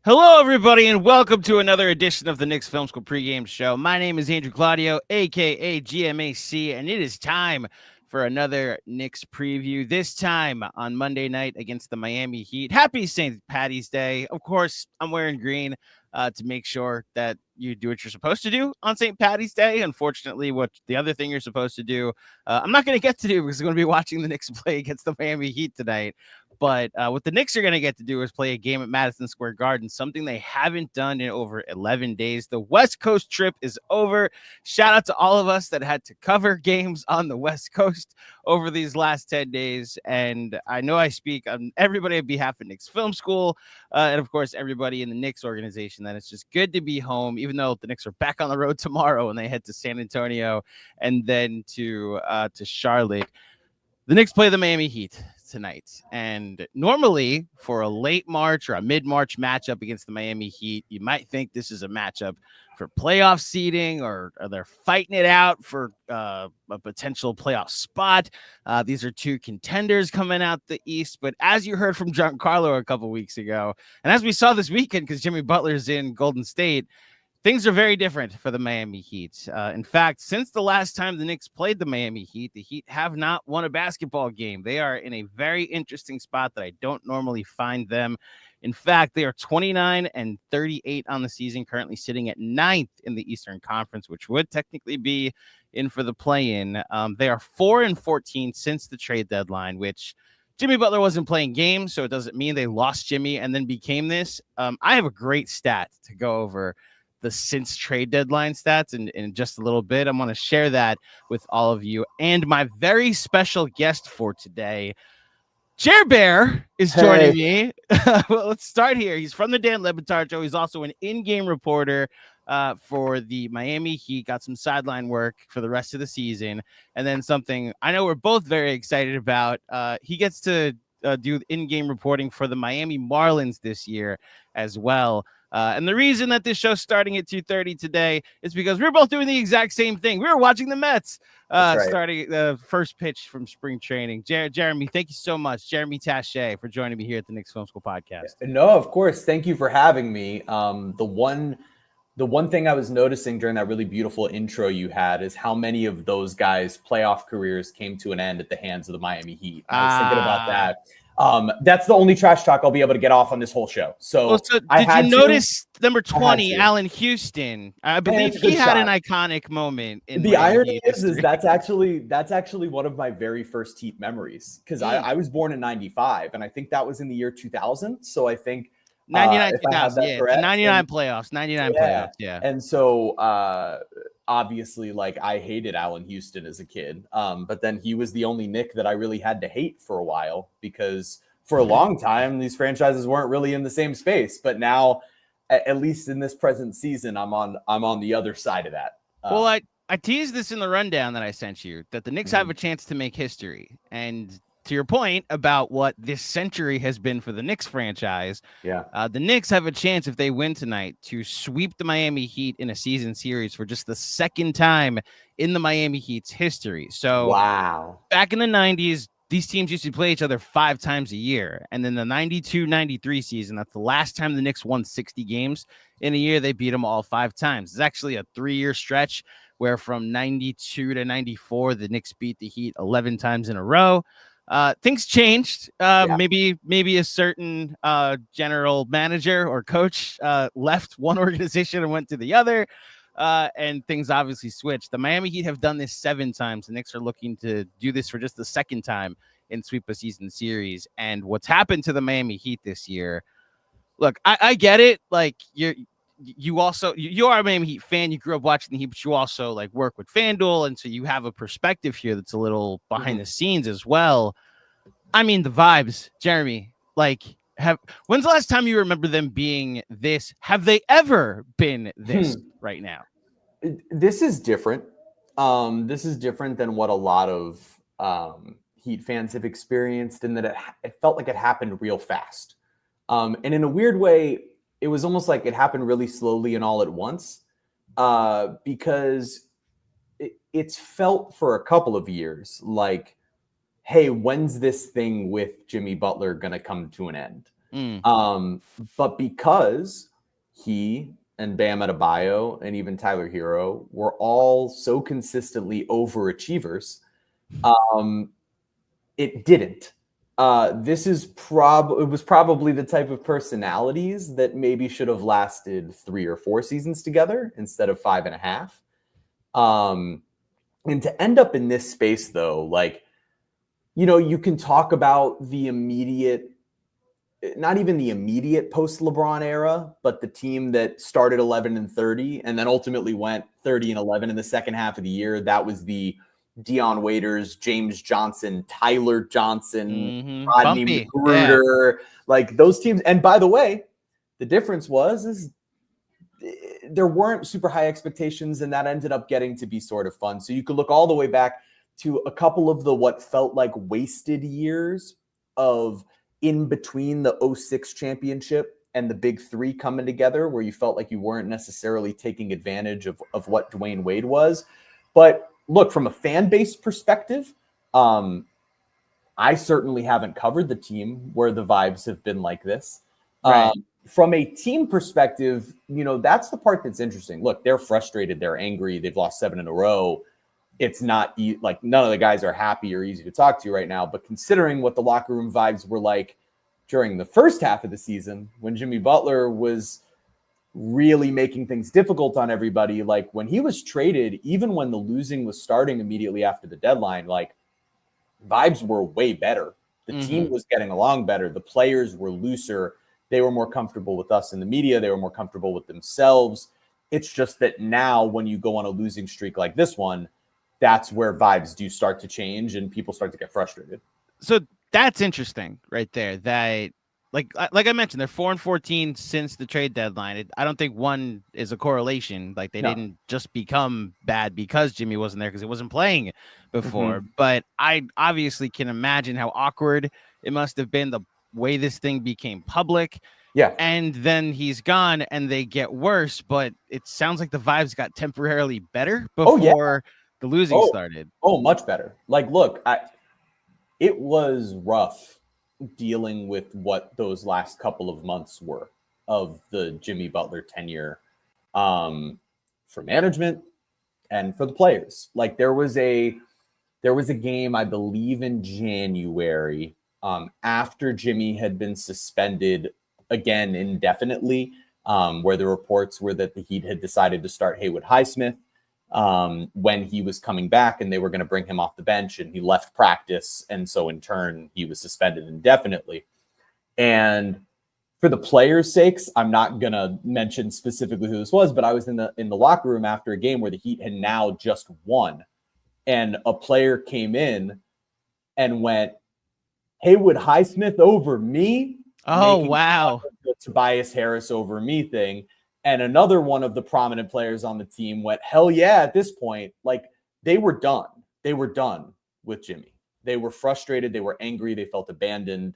Hello, everybody, and welcome to another edition of the Knicks Film School Pregame Show. My name is Andrew Claudio, a.k.a. GMAC, and it is time for another Knicks preview, this time on Monday night against the Miami Heat. Happy St. Paddy's Day. Of course, I'm wearing green to make sure that you do what you're supposed to do on St. Paddy's Day. Unfortunately, what the other thing you're supposed to do, I'm not going to get to do because I'm going to be watching the Knicks play against the Miami Heat tonight. But what the Knicks are going to get to do is play a game at Madison Square Garden, something they haven't done in over 11 days. The West Coast trip is over. Shout out to all of us that had to cover games on the West Coast over these last 10 days. And I know I speak on everybody on behalf of Knicks Film School and, of course, everybody in the Knicks organization that it's just good to be home, even though the Knicks are back on the road tomorrow and they head to San Antonio and then to Charlotte. The Knicks play the Miami Heat tonight. And normally for a late March or a mid-March matchup against the Miami Heat, you might think this is a matchup for playoff seeding or they're fighting it out for a potential playoff spot. These are two contenders coming out the East. But as you heard from Giancarlo a couple weeks ago, and as we saw this weekend because Jimmy Butler's in Golden State, things are very different for the Miami Heat. In fact, since the last time the Knicks played the Miami Heat, the Heat have not won a basketball game. They are in a very interesting spot that I don't normally find them. In fact, they are 29-38 on the season, currently sitting at 9th in the Eastern Conference, which would technically be in for the play-in. They are 4-14 since the trade deadline, which Jimmy Butler wasn't playing games, so it doesn't mean they lost Jimmy and then became this. I have a great stat to go over the since trade deadline stats in just a little bit. I'm going to share that with all of you. And my very special guest for today, Jer Bear, is joining me. Well, let's start here. He's from the Dan Le Batard Show. He's also an in-game reporter for the Miami Heat. Got some sideline work for the rest of the season. And then something I know we're both very excited about. He gets to do in-game reporting for the Miami Marlins this year as well. And the reason that this show's starting at 2:30 today is because we're both doing the exact same thing. We were watching the Mets starting the first pitch from spring training. Jeremy, thank you so much. Jeremy Taché for joining me here at the Knicks Film School Podcast. No, of course. Thank you for having me. The one thing I was noticing during that really beautiful intro you had is how many of those guys' playoff careers came to an end at the hands of the Miami Heat. I was thinking about that. That's the only trash talk I'll be able to get off on this whole show. So did you notice number 20, Allen Houston? I believe he had an iconic moment. The irony is that's actually one of my very first Heat memories because I was born in 95 and I think that was in the year 2000. So I think 99, 2000, yeah, correct, 99 playoffs, 99 playoffs, yeah. And so obviously, like, I hated Allen Houston as a kid, but then he was the only Knick that I really had to hate for a while because for a long time these franchises weren't really in the same space. But now, at least in this present season, I'm on the other side of that. Well, I teased this in the rundown that I sent you that the Knicks have a chance to make history, and to your point about what this century has been for the Knicks franchise, the Knicks have a chance if they win tonight to sweep the Miami Heat in a season series for just the second time in the Miami Heat's history. So back in the 90s, these teams used to play each other 5 times a year. And then the 92-93 season, that's the last time the Knicks won 60 games in a year. They beat them all 5 times. It's actually a 3-year stretch where from 92 to 94, the Knicks beat the Heat 11 times in a row. Things changed. Maybe a certain general manager or coach left one organization and went to the other, and things obviously switched. The Miami Heat have done this 7 times. The Knicks are looking to do this for just the second time in sweep a season series. And what's happened to the Miami Heat this year? Look, I get it. Like you are a Miami Heat fan. You grew up watching the Heat, but you also like work with FanDuel, and so you have a perspective here that's a little behind the scenes as well. I mean, the vibes, Jeremy. Like, when's the last time you remember them being this? Have they ever been this right now? This is different. This is different than what a lot of Heat fans have experienced, in that it felt like it happened real fast, and in a weird way. It was almost like it happened really slowly and all at once, because it's felt for a couple of years like, hey, when's this thing with Jimmy Butler going to come to an end? But because he and Bam Adebayo and even Tyler Hero were all so consistently overachievers, it didn't. It was probably the type of personalities that maybe should have lasted 3 or 4 seasons together instead of 5.5. And to end up in this space, though, like, you can talk about the immediate, not even the immediate post LeBron era, but the team that started 11-30 and then ultimately went 30-11 in the second half of the year. That was the Dion Waiters, James Johnson, Tyler Johnson, Rodney Magruder, like those teams. And by the way, the difference is there weren't super high expectations, and that ended up getting to be sort of fun. So you could look all the way back to a couple of the what felt like wasted years of in between the 06 championship and the big three coming together, where you felt like you weren't necessarily taking advantage of what Dwayne Wade was. But look, from a fan base perspective, I certainly haven't covered the team where the vibes have been like this. Right. From a team perspective, that's the part that's interesting. Look, they're frustrated. They're angry. They've lost 7 in a row. It's not like none of the guys are happy or easy to talk to right now. But considering what the locker room vibes were like during the first half of the season, when Jimmy Butler was really making things difficult on everybody, like when he was traded, even when the losing was starting immediately after the deadline, like vibes were way better. The team was getting along better. The players were looser. They were more comfortable with us in the media. They were more comfortable with themselves. It's just that now when you go on a losing streak like this one, that's where vibes do start to change and people start to get frustrated. So that's interesting right there. That like I mentioned, they're 4-14 since the trade deadline. I don't think one is a correlation. Like they didn't just become bad because Jimmy wasn't there because he wasn't playing before. But I obviously can imagine how awkward it must have been the way this thing became public. Yeah. And then he's gone and they get worse, but it sounds like the vibes got temporarily better before the losing started. Oh, much better. Like, look, it was rough dealing with what those last couple of months were of the Jimmy Butler tenure, for management and for the players. Like there was a game, I believe in January, after Jimmy had been suspended again indefinitely, where the reports were that the Heat had decided to start Haywood Highsmith when he was coming back, and they were going to bring him off the bench, and he left practice, and so in turn he was suspended indefinitely. And for the players' sakes, I'm not going to mention specifically who this was, but I was in the locker room after a game where the Heat had now just won, and a player came in and went, Haywood Highsmith over me. Oh, wow. The Tobias Harris over me thing. And another one of the prominent players on the team went, hell yeah, at this point. Like they were done. They were done with Jimmy. They were frustrated. They were angry. They felt abandoned.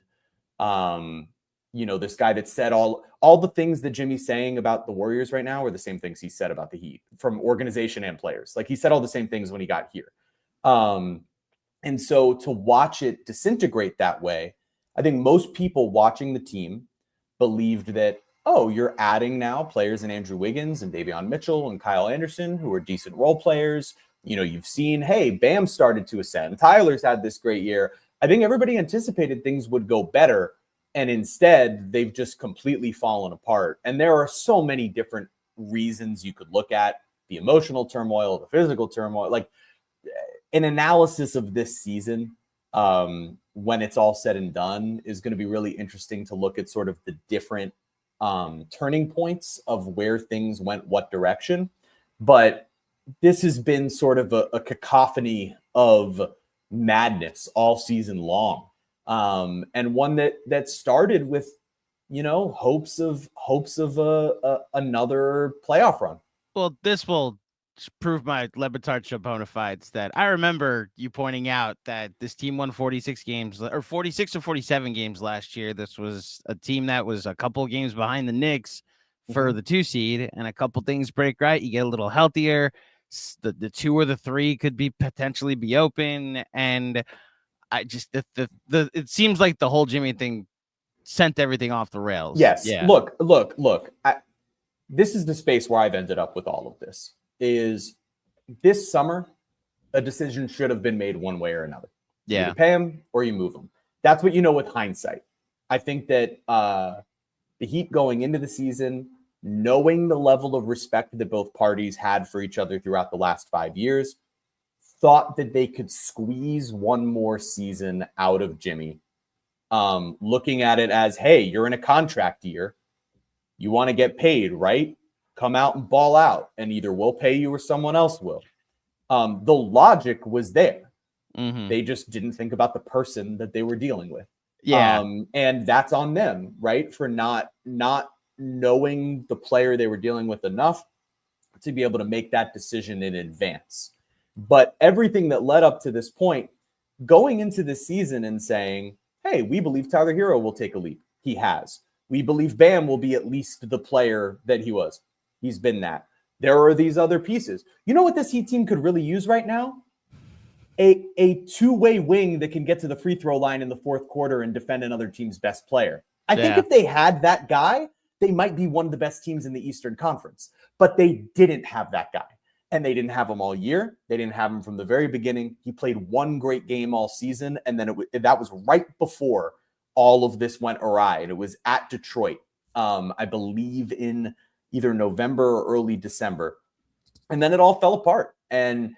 This guy that said all the things that Jimmy's saying about the Warriors right now are the same things he said about the Heat, from organization and players. Like he said all the same things when he got here. And so to watch it disintegrate that way, I think most people watching the team believed that, oh, you're adding now players in Andrew Wiggins and Davion Mitchell and Kyle Anderson, who are decent role players. You've seen, hey, Bam started to ascend. Tyler's had this great year. I think everybody anticipated things would go better. And instead, they've just completely fallen apart. And there are so many different reasons you could look at: the emotional turmoil, the physical turmoil. Like an analysis of this season, when it's all said and done, is going to be really interesting to look at sort of the different turning points of where things went what direction. But this has been sort of a cacophony of madness all season long, and one that started with hopes of another playoff run. Well, this will prove my Le Batard Show bona fides that I remember you pointing out that this team won 46 games or 46 or 47 games last year. This was a team that was a couple of games behind the Knicks for the 2 seed, and a couple things break right. You get a little healthier. The 2 or the 3 could be potentially be open. And I just, it seems like the whole Jimmy thing sent everything off the rails. Yes. Yeah. Look. This is the space where I've ended up with all of this. Is this summer, a decision should have been made one way or another. You either pay him or you move him. That's what you know with hindsight. I think that the Heat going into the season, knowing the level of respect that both parties had for each other throughout the last 5 years, thought that they could squeeze one more season out of Jimmy. Looking at it as, hey, you're in a contract year. You want to get paid, right? Come out and ball out, and either we'll pay you or someone else will. The logic was there. Mm-hmm. They just didn't think about the person that they were dealing with. Yeah. And that's on them, right? For not knowing the player they were dealing with enough to be able to make that decision in advance. But everything that led up to this point, going into the season and saying, hey, we believe Tyler Hero will take a leap. He has. We believe Bam will be at least the player that he was. He's been that. There are these other pieces. You know what this Heat team could really use right now? A two-way wing that can get to the free throw line in the fourth quarter and defend another team's best player. I think if they had that guy, they might be one of the best teams in the Eastern Conference. But they didn't have that guy. And they didn't have him all year. They didn't have him from the very beginning. He played one great game all season, and then that was right before all of this went awry. And it was at Detroit, I believe in either November or early December. And then it all fell apart. And,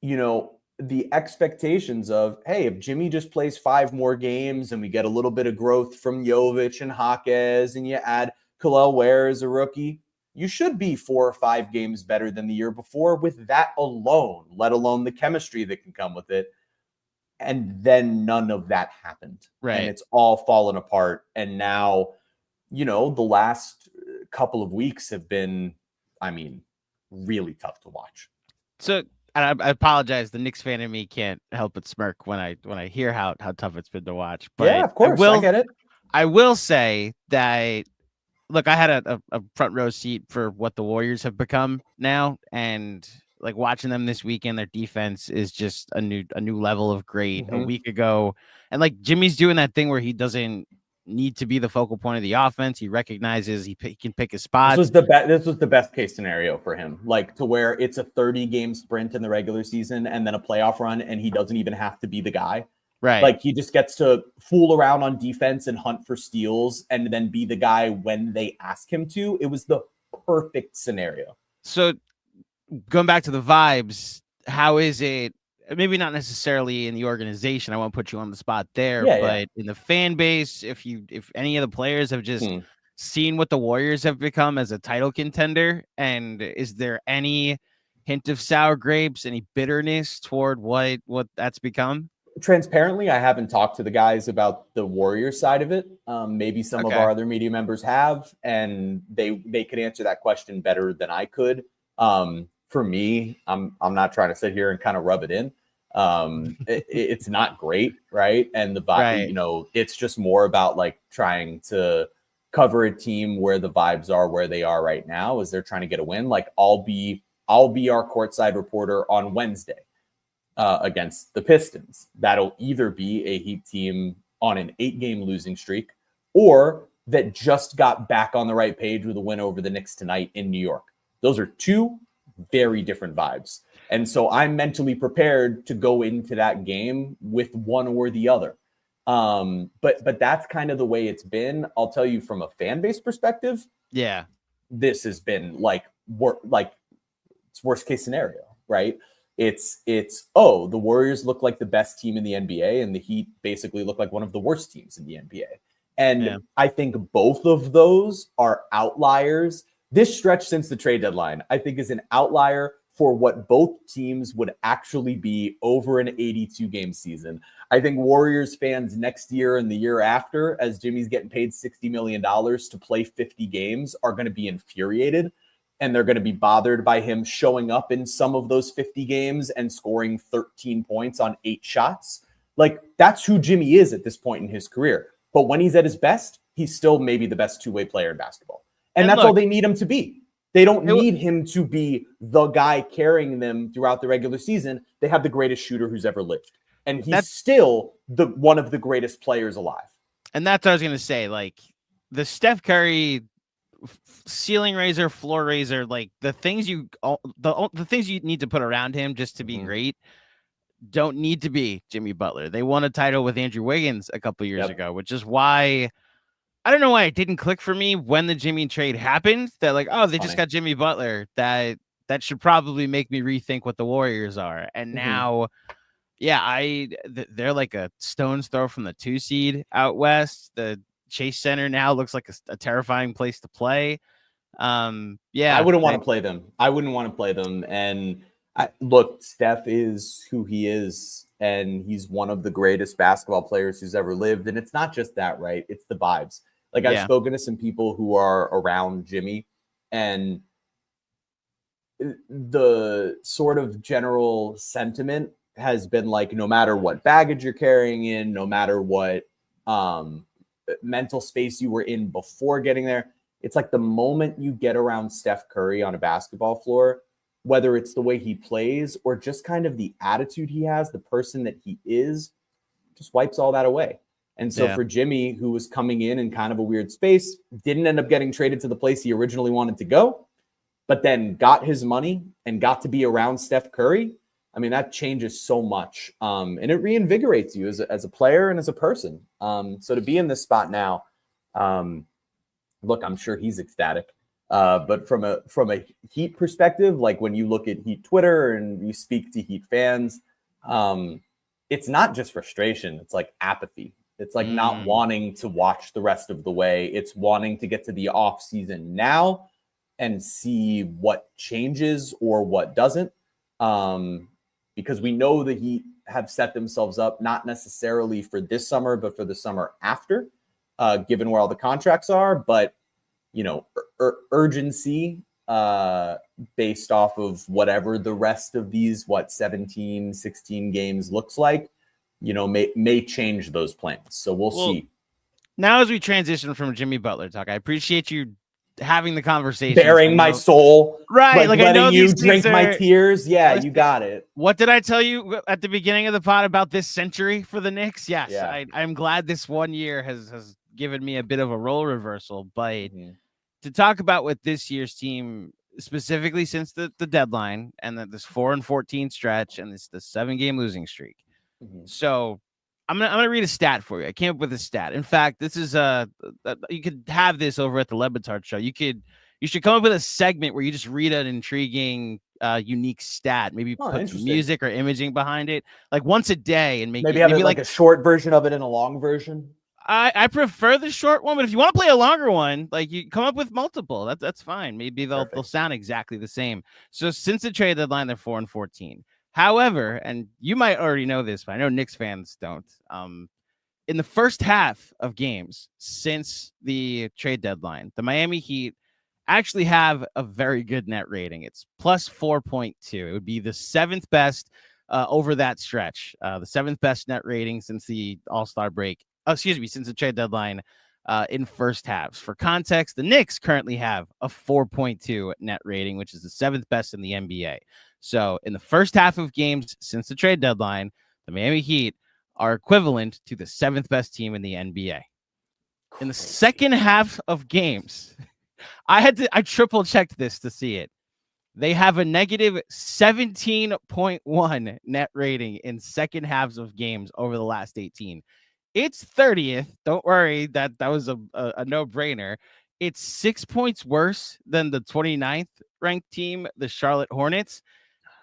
you know, the expectations of, hey, if Jimmy just plays 5 more games and we get a little bit of growth from Jovic and Jaquez and you add Khalil Ware as a rookie, you should be 4 or 5 games better than the year before with that alone, let alone the chemistry that can come with it. And then none of that happened. Right. And it's all fallen apart. And now, you know, the last couple of weeks have been, I mean, really tough to watch. So I apologize. The Knicks fan in me can't help but smirk when I hear how tough it's been to watch. But yeah, of course. I get it. I will say that, look, I had a front row seat for what the Warriors have become now, and like watching them this weekend, their defense is just a new level of great. Mm-hmm. A week ago, and like Jimmy's doing that thing where he need to be the focal point of the offense. He recognizes he can pick his spots. This was the best case scenario for him, like to where it's a 30-game sprint in the regular season and then a playoff run, and he doesn't even have to be the guy. Right. Like he just gets to fool around on defense and hunt for steals and then be the guy when they ask him to. It was the perfect scenario. So going back to the vibes, how is it? Maybe not necessarily in the organization. I won't put you on the spot there, but in the fan base, if any of the players have just seen what the Warriors have become as a title contender, and is there any hint of sour grapes, any bitterness toward what that's become? Transparently, I haven't talked to the guys about the Warriors side of it. Maybe some of our other media members have, and they could answer that question better than I could. For me, I'm not trying to sit here and kind of rub it in. It's not great, right? And the vibe, you know, it's just more about like trying to cover a team where the vibes are where they are right now as they're trying to get a win. Like I'll be our courtside reporter on Wednesday against the Pistons. That'll either be a Heat team on an 8-game losing streak or that just got back on the right page with a win over the Knicks tonight in New York. Those are 2 very different vibes. And so I'm mentally prepared to go into that game with one or the other. But that's kind of the way it's been. I'll tell you from a fan base perspective. Yeah. This has been it's worst case scenario, right? It's the Warriors look like the best team in the NBA and the Heat basically look like one of the worst teams in the NBA. And I think both of those are outliers. This stretch since the trade deadline, I think, is an outlier for what both teams would actually be over an 82-game season. I think Warriors fans next year and the year after, as Jimmy's getting paid $60 million to play 50 games, are going to be infuriated. And they're going to be bothered by him showing up in some of those 50 games and scoring 13 points on 8 shots. Like, that's who Jimmy is at this point in his career. But when he's at his best, he's still maybe the best 2-way player in basketball. And that's all they need him to be. They don't need him to be the guy carrying them throughout the regular season. They have the greatest shooter who's ever lived. And he's still one of the greatest players alive. And that's what I was going to say. Like the Steph Curry ceiling raiser, floor raiser, like the things you need to put around him just to be great don't need to be Jimmy Butler. They won a title with Andrew Wiggins a couple years ago, which is why I don't know why it didn't click for me when the Jimmy trade happened. That like, oh, they just got Jimmy Butler. That should probably make me rethink what the Warriors are. And now, yeah, they're like a stone's throw from the 2 seed out west. The Chase Center now looks like a terrifying place to play. Yeah, I wouldn't want to play them. And look, Steph is who he is, and he's one of the greatest basketball players who's ever lived. And it's not just that, right? It's the vibes. Like I've spoken to some people who are around Jimmy, and the sort of general sentiment has been like, no matter what baggage you're carrying in, no matter what mental space you were in before getting there, it's like the moment you get around Steph Curry on a basketball floor, whether it's the way he plays or just kind of the attitude he has, the person that he is, just wipes all that away. And so for Jimmy, who was coming in kind of a weird space, didn't end up getting traded to the place he originally wanted to go, but then got his money and got to be around Steph Curry. I mean, that changes so much. And it reinvigorates you as a player and as a person. So to be in this spot now, look, I'm sure he's ecstatic. But from a Heat perspective, like when you look at Heat Twitter and you speak to Heat fans, it's not just frustration. It's like apathy. It's like not wanting to watch the rest of the way. It's wanting to get to the off season now and see what changes or what doesn't. Because we know the Heat have set themselves up, not necessarily for this summer, but for the summer after, given where all the contracts are. But, you know, urgency based off of whatever the rest of these, 17, 16 games looks like, you know, may change those plans. So we'll see. Now, as we transition from Jimmy Butler talk, I appreciate you having the conversation. Bearing my soul. Right. Like I know you drink my tears. Yeah, you got it. What did I tell you at the beginning of the pod about this century for the Knicks? Yes. Yeah. I'm glad this 1 year has given me a bit of a role reversal. But to talk about what this year's team, specifically since the deadline and this 4-14 stretch and the 7-game losing streak. So I'm gonna read a stat for you. I came up with a stat. In fact, this is you could have this over at the Le Batard Show. You should come up with a segment where you just read an intriguing, unique stat. Maybe put some music or imaging behind it, like once a day, and maybe have like a short version of it and a long version. I prefer the short one, but if you want to play a longer one, like you come up with multiple, that's fine. Maybe they'll sound exactly the same. So since the trade deadline, they're 4-14. However, and you might already know this, but I know Knicks fans don't. In the first half of games since the trade deadline, the Miami Heat actually have a very good net rating. It's plus 4.2. It would be the 7th best over that stretch. The 7th best net rating since the All-Star break. Since the trade deadline in first halves. For context, the Knicks currently have a 4.2 net rating, which is the 7th best in the NBA. So in the first half of games since the trade deadline, the Miami Heat are equivalent to the 7th best team in the NBA. In the second half of games, I triple checked this to see it. They have a negative 17.1 net rating in second halves of games over the last 18. It's 30th. Don't worry, that was a no-brainer. It's 6 points worse than the 29th ranked team, the Charlotte Hornets.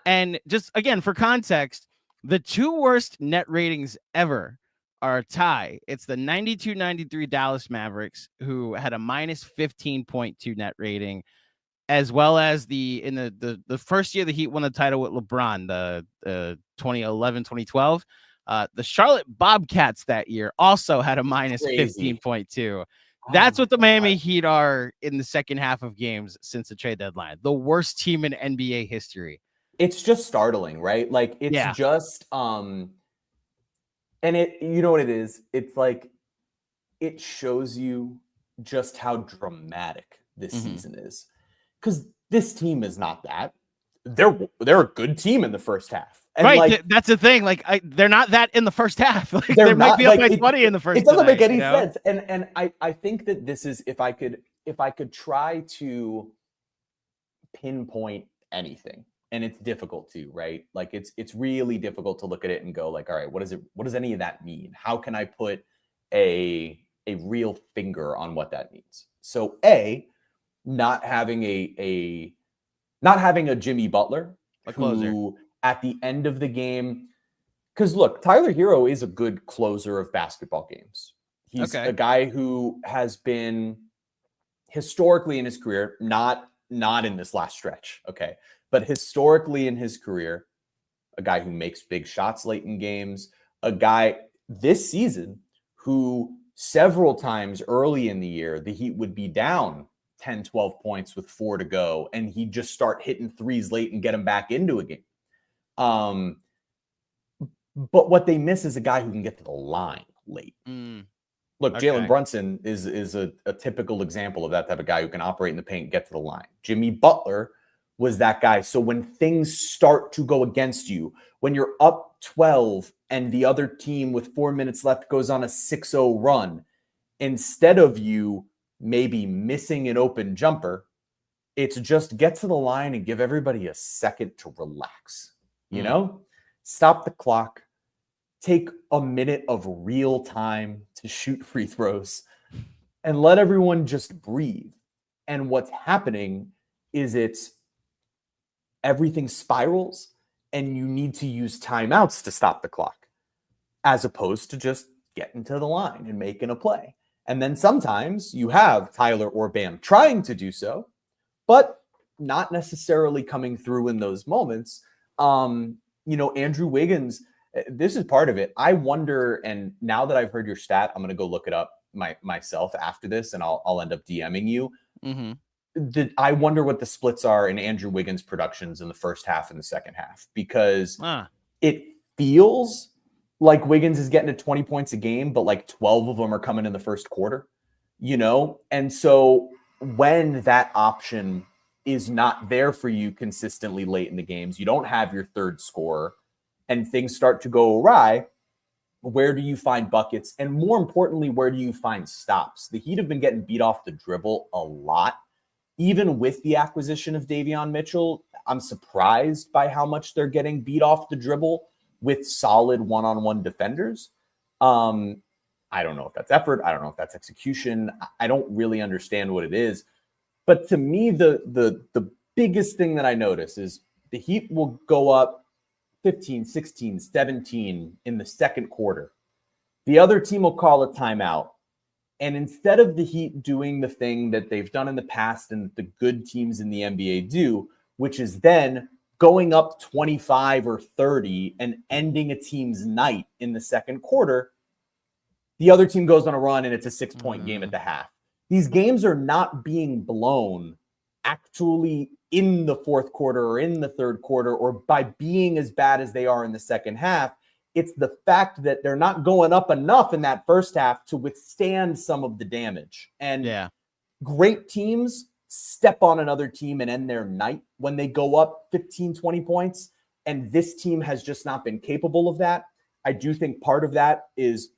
And just, again, for context, the 2 worst net ratings ever are a tie. It's the 92-93 Dallas Mavericks, who had a minus 15.2 net rating, as well as in the first year the Heat won the title with LeBron, the 2011-2012. The Charlotte Bobcats that year also had a minus 15.2. That's what the Miami Heat are in the second half of games since the trade deadline. The worst team in NBA history. It's just startling, right? Like it's just, and it, you know what it is? It's like, it shows you just how dramatic this season is. Because this team is not that. they're a good team in the first half. And right, like, that's the thing. Like, they're not that in the first half. Like, they're they might not, be up like, by 20 in the first. It doesn't tonight, make any you know? sense. And I think that this is, if I could try to pinpoint anything, and it's difficult to, right? Like, it's really difficult to look at it and go like, all right, what does any of that mean? How can I put a real finger on what that means? So not having a Jimmy Butler who at the end of the game, because look, Tyler Hero is a good closer of basketball games. He's a guy who has been historically in his career, not in this last stretch, okay, but historically in his career, a guy who makes big shots late in games, a guy this season who several times early in the year, the Heat would be down 10, 12 points with 4 to go, and he'd just start hitting threes late and get him back into a game. But what they miss is a guy who can get to the line late. Look, Jalen Brunson is a typical example of that type of guy who can operate in the paint, get to the line. Jimmy Butler was that guy. So when things start to go against you, when you're up 12 and the other team with 4 minutes left goes on a 6-0 run, instead of you maybe missing an open jumper, it's just get to the line and give everybody a second to relax. You know, stop the clock, take a minute of real time to shoot free throws, and let everyone just breathe. And what's happening is everything spirals, and you need to use timeouts to stop the clock, as opposed to just getting to the line and making a play. And then sometimes you have Tyler or Bam trying to do so, but not necessarily coming through in those moments. Andrew Wiggins, this is part of it. I wonder, and now that I've heard your stat, I'm going to go look it up myself after this, and I'll end up DMing you. I wonder what the splits are in Andrew Wiggins' productions in the first half and the second half, because it feels like Wiggins is getting to 20 points a game, but like 12 of them are coming in the first quarter, And so when that option is not there for you consistently late in the games, you don't have your third scorer, and things start to go awry, where do you find buckets? And more importantly, where do you find stops? The Heat have been getting beat off the dribble a lot. Even with the acquisition of Davion Mitchell, I'm surprised by how much they're getting beat off the dribble with solid one-on-one defenders. I don't know if that's effort. I don't know if that's execution. I don't really understand what it is. But to me, the biggest thing that I notice is the Heat will go up 15, 16, 17 in the second quarter. The other team will call a timeout. And instead of the Heat doing the thing that they've done in the past and the good teams in the NBA do, which is then going up 25 or 30 and ending a team's night in the second quarter, the other team goes on a run and it's a 6-point game at the half. These games are not being blown actually in the fourth quarter or in the third quarter or by being as bad as they are in the second half. It's the fact that they're not going up enough in that first half to withstand some of the damage. And great teams step on another team and end their night when they go up 15, 20 points. And this team has just not been capable of that. I do think part of that is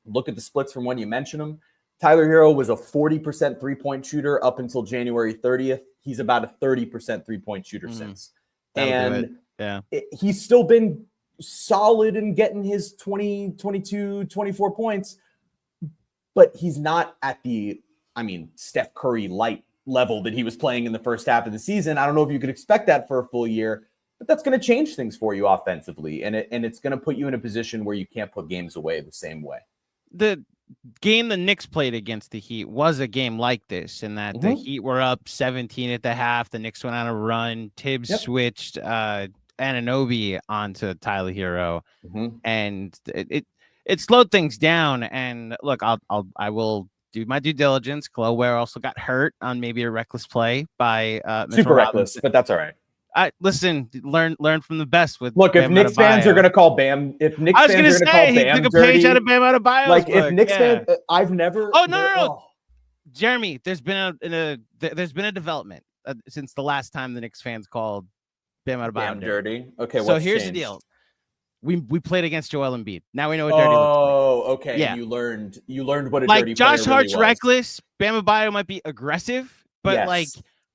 look at the splits from when you mention them. Tyler Hero was a 40% three-point shooter up until January 30th. He's about a 30% three-point shooter since. And he's still been solid in getting his 20, 22, 24 points, but he's not at the, Steph Curry light level that he was playing in the first half of the season. I don't know if you could expect that for a full year, but that's going to change things for you offensively. And it's going to put you in a position where you can't put games away the same way. The game the Knicks played against the Heat was a game like this, in that the Heat were up 17 at the half. The Knicks went on a run. Tibbs switched Anunoby onto Tyler Hero, and it slowed things down. And look, I will do my due diligence. Chloe Ware also got hurt on maybe a reckless play by super reckless, but that's all right. Listen, learn from the best. With look, if Knicks fans are going to call Bam, if Knicks fans are going to call Bam dirty, he took a page out of Bam Adebayo's like book. If Knicks fans, I've never. Oh no, Jeremy, there's been a development since the last time the Knicks fans called Bam Adebayo Damn dirty. Okay, So what's here's changed? the deal. We played against Joel Embiid. Now we know what dirty looks Oh, okay. Yeah. And you learned what a like. dirty Josh player Hart's really was. reckless. Bam Adebayo might be aggressive, but Yes. like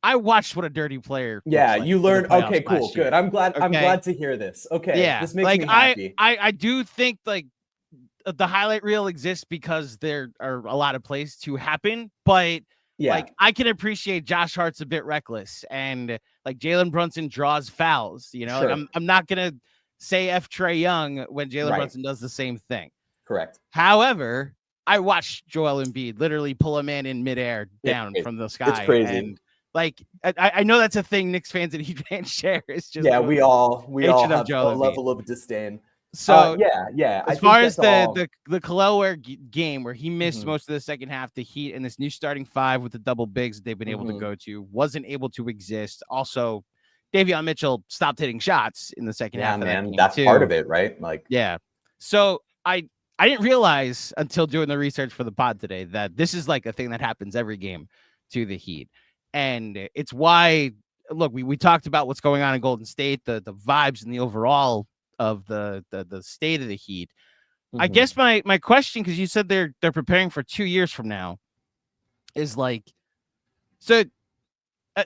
I watched what a dirty player. Yeah, looks like you for the learned. playoffs Okay, cool, last year. good. I'm glad. I'm Okay? glad to hear this. Okay, Yeah, this makes like me happy. I do think like the highlight reel exists because there are a lot of plays to happen, but Yeah, like I can appreciate Josh Hart's a bit reckless, and like Jalen Brunson draws fouls. You know, Sure. like I'm not gonna say F Trae Young when Jalen Right. Brunson does the same thing. correct. However, I watched Joel Embiid literally pull a man in midair down from the sky. It's crazy. And like I know that's a thing Knicks fans and Heat fans share. It's just Yeah, we all hatred of have Joel a Embiid. level of disdain. So yeah. as far as the Kelowna game where he missed most of the second half, the Heat and this new starting five with the double bigs that they've been able to go to wasn't able to exist. Also, Davion Mitchell stopped hitting shots in the second half. Man, that's part of it, right? Like, yeah. So I didn't realize until doing the research for the pod today that this is like a thing that happens every game to the Heat. And it's why, look, we talked about what's going on in Golden State, the vibes and the overall of the state of the Heat. I guess my question, because you said they're preparing for 2 years from now, is like, so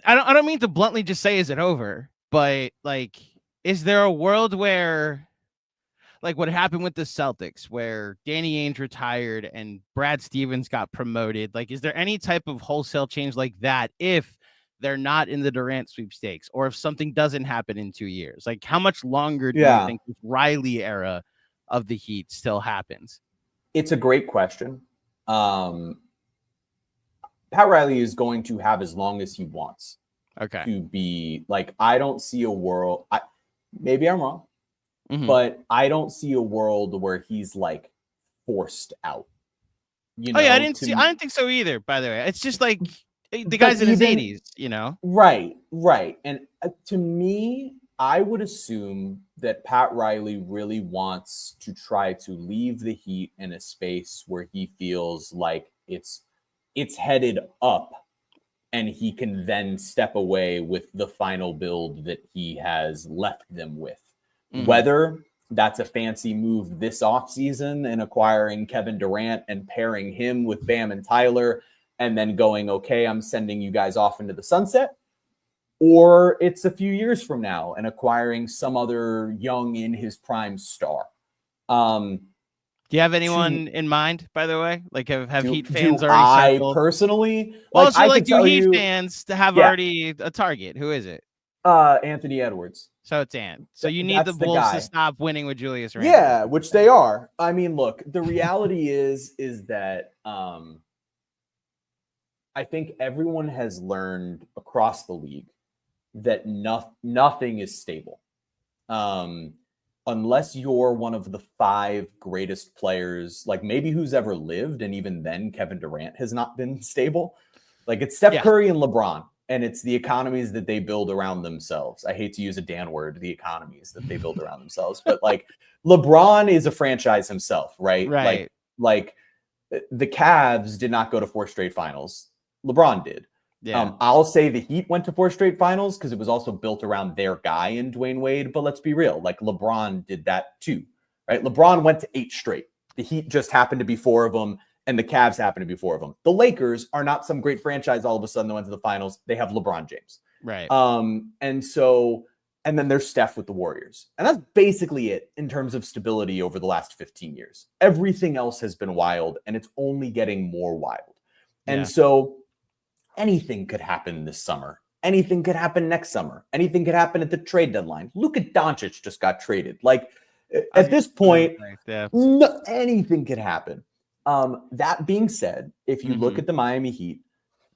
I don't mean to bluntly just say, is it over? But like, is there a world where, like what happened with the Celtics, where Danny Ainge retired and Brad Stevens got promoted? Like, is there any type of wholesale change like that if they're not in the Durant sweepstakes, or if something doesn't happen in 2 years? Like, how much longer do you think this Riley era of the Heat still happens? It's a great question. Pat Riley is going to have as long as he wants. Okay. To be like, I don't see a world. Maybe I'm wrong, but I don't see a world where he's like forced out. You know? I didn't think so either. By the way, it's just like the guy's in his 80s. You know. Right. And to me, I would assume that Pat Riley really wants to try to leave the Heat in a space where he feels like it's headed up, and he can then step away with the final build that he has left them with. Whether that's a fancy move this offseason and acquiring Kevin Durant and pairing him with Bam and Tyler and then going, okay, I'm sending you guys off into the sunset, or it's a few years from now and acquiring some other young in his prime star. Do you have anyone in mind, by the way? Like, have Heat fans already I circled? Personally, do Heat fans to have already a target? Who is it? Anthony Edwards. So it's Ant. So you need the Bulls to stop winning with Julius Randle. Yeah, which they are. I mean, look, the reality is that I think everyone has learned across the league that nothing is stable. Unless you're one of the 5 greatest players, like maybe who's ever lived, and even then Kevin Durant has not been stable. Like, it's Steph Curry and LeBron, and it's the economies that they build around themselves. I hate to use a Dan word, the economies that they build around themselves, but like LeBron is a franchise himself, right? Right. Like the Cavs did not go to 4 straight finals. LeBron did. Yeah. I'll say the Heat went to 4 straight finals because it was also built around their guy in Dwayne Wade. But let's be real, like LeBron did that too, right? LeBron went to 8 straight. The Heat just happened to be 4 of them, and the Cavs happened to be 4 of them. The Lakers are not some great franchise all of a sudden that went to the finals. They have LeBron James. Right. And then there's Steph with the Warriors. And that's basically it in terms of stability over the last 15 years. Everything else has been wild, and it's only getting more wild. And so anything could happen this summer. Anything could happen next summer. Anything could happen at the trade deadline. Luka Doncic just got traded. Like, at this point, anything could happen. That being said, if you look at the Miami Heat,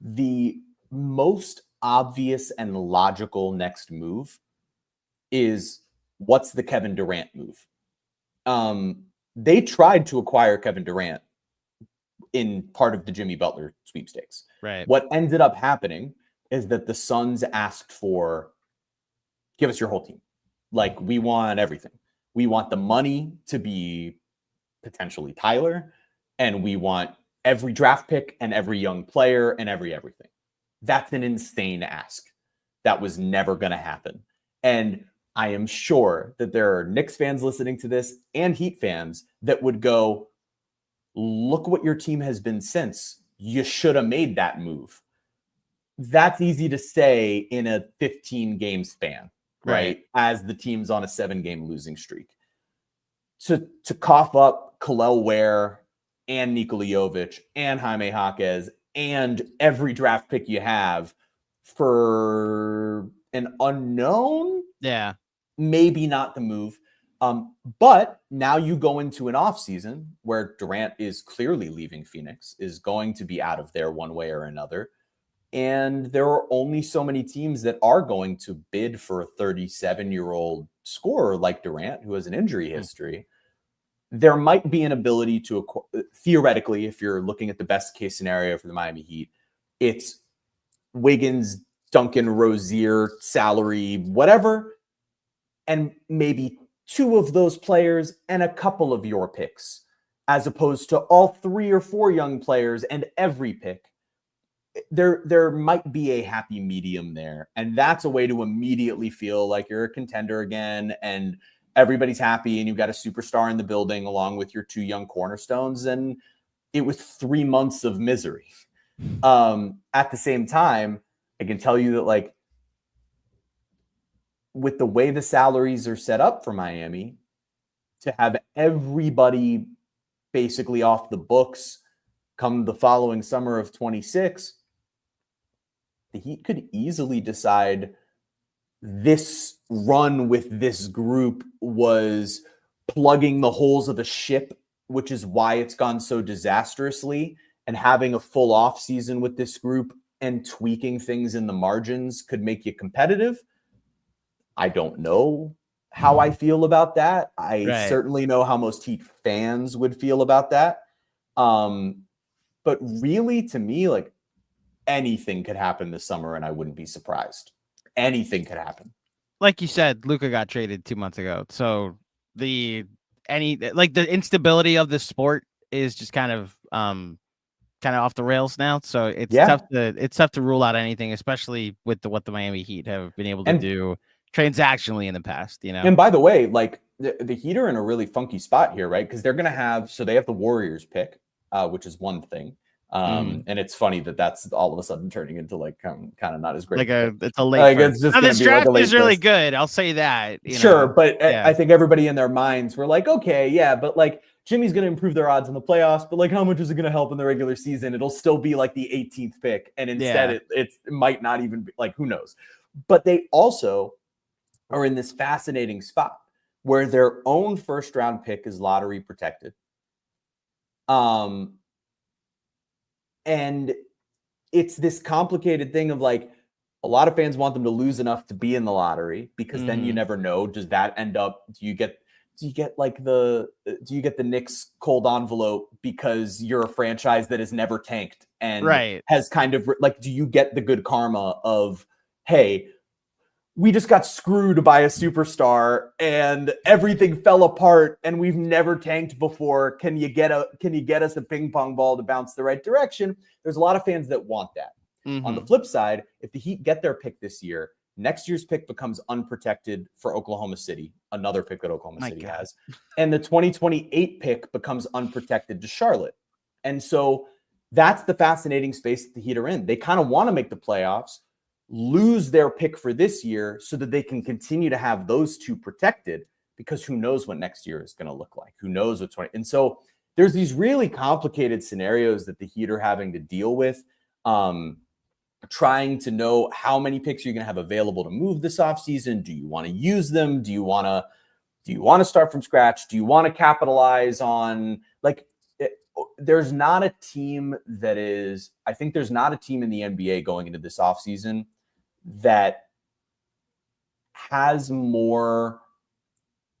the most obvious and logical next move is, what's the Kevin Durant move? They tried to acquire Kevin Durant in part of the Jimmy Butler sweepstakes. Right. What ended up happening is that the Suns asked for, give us your whole team. Like, we want everything. We want the money to be potentially Tyler, and we want every draft pick and every young player and everything. That's an insane ask. That was never going to happen. And I am sure that there are Knicks fans listening to this and Heat fans that would go, look what your team has been since. You should have made that move. That's easy to say in a 15-game span, right? As the team's on a 7-game losing streak. To cough up Kel'el Ware and Nikola Jovic and Jaime Jaquez and every draft pick you have for an unknown, maybe not the move. But now you go into an offseason where Durant is clearly leaving Phoenix, is going to be out of there one way or another. And there are only so many teams that are going to bid for a 37-year-old scorer like Durant, who has an injury history. There might be an ability to, theoretically, if you're looking at the best case scenario for the Miami Heat, it's Wiggins, Duncan, Rozier, salary, whatever, and maybe 2 of those players and a couple of your picks, as opposed to all 3 or 4 young players and every pick. There might be a happy medium there. And that's a way to immediately feel like you're a contender again and everybody's happy and you've got a superstar in the building along with your 2 young cornerstones. And it was 3 months of misery. At the same time, I can tell you that, like, with the way the salaries are set up for Miami, to have everybody basically off the books come the following summer of 26, the Heat could easily decide this run with this group was plugging the holes of the ship, which is why it's gone so disastrously, and having a full off season with this group and tweaking things in the margins could make you competitive. I don't know how I feel about that. I certainly know how most Heat fans would feel about that. But really, to me, like, anything could happen this summer and I wouldn't be surprised. Anything could happen. Like you said, Luka got traded 2 months ago. So the instability of the sport is just kind of off the rails now. So it's tough to rule out anything, especially with what the Miami Heat have been able to do transactionally in the past, you know. And by the way, like the Heat are in a really funky spot here, right? Because they're going to have, so they have the Warriors pick, which is one thing. And it's funny that that's all of a sudden turning into like kind of not as great. It's a late. It's just this draft is really good. I'll say that. Sure, but I think everybody in their minds were like, okay, yeah, but like Jimmy's going to improve their odds in the playoffs, but like how much is it going to help in the regular season? It'll still be like the 18th pick, and instead it might not even be, like, who knows? But they also are in this fascinating spot where their own first round pick is lottery protected. And it's this complicated thing of like, a lot of fans want them to lose enough to be in the lottery because then you never know. Does that end up, do you get the Knicks cold envelope because you're a franchise that has never tanked and has kind of like, do you get the good karma of, hey, we just got screwed by a superstar and everything fell apart and we've never tanked before. Can you get us a ping pong ball to bounce the right direction? There's a lot of fans that want that. On the flip side, if the Heat get their pick this year, next year's pick becomes unprotected for Oklahoma City, another pick that Oklahoma City has. And the 2028 pick becomes unprotected to Charlotte. And so that's the fascinating space that the Heat are in. They kind of want to make the playoffs, lose their pick for this year so that they can continue to have those 2 protected, because who knows what next year is going to look like? Who knows what 20? And so there's these really complicated scenarios that the Heat are having to deal with, trying to know how many picks you're going to have available to move this offseason. Do you want to use them? Do you want to start from scratch? Do you want to capitalize on, like, there's not a team that is, I think there's not a team in the NBA going into this offseason that has more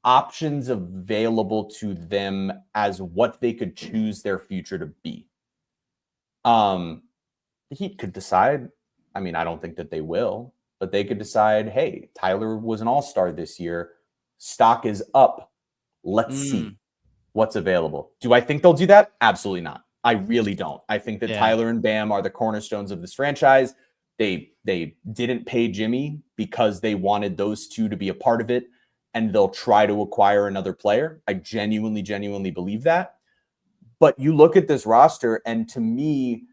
options available to them as what they could choose their future to be. The Heat could decide, I mean, I don't think that they will, but they could decide, hey, Tyler was an all-star this year. Stock is up. Let's see what's available. Do I think they'll do that? Absolutely not. I really don't. I think that Tyler and Bam are the cornerstones of this franchise. They didn't pay Jimmy because they wanted those two to be a part of it, and they'll try to acquire another player. I genuinely believe that. But you look at this roster, and to me,